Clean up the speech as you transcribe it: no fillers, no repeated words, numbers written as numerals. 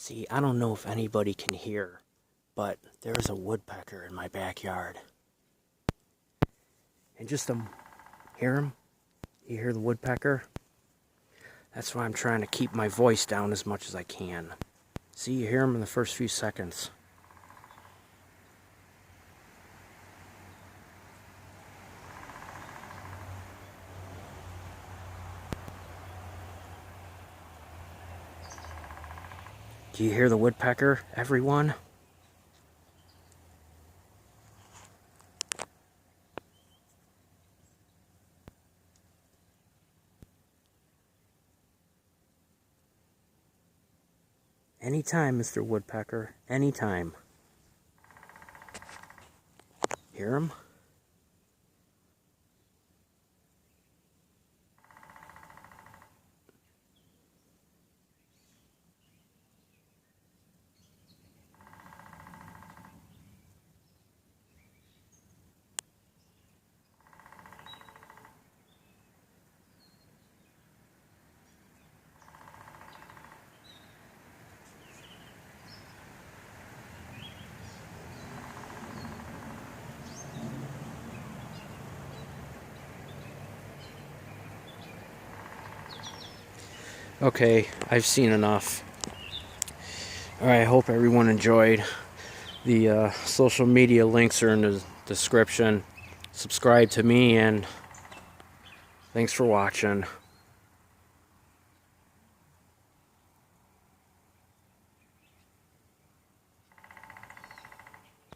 See, I don't know if anybody can hear, but there's a woodpecker in my backyard. And just hear him? You hear the woodpecker? That's why I'm trying to keep my voice down as much as I can. See, you hear him in the first few seconds. Do you hear the woodpecker, everyone? Anytime, Mr. Woodpecker. Anytime. Hear him? Okay, I've seen enough. Alright, I hope everyone enjoyed. The social media links are in the description. Subscribe to me, and thanks for watching.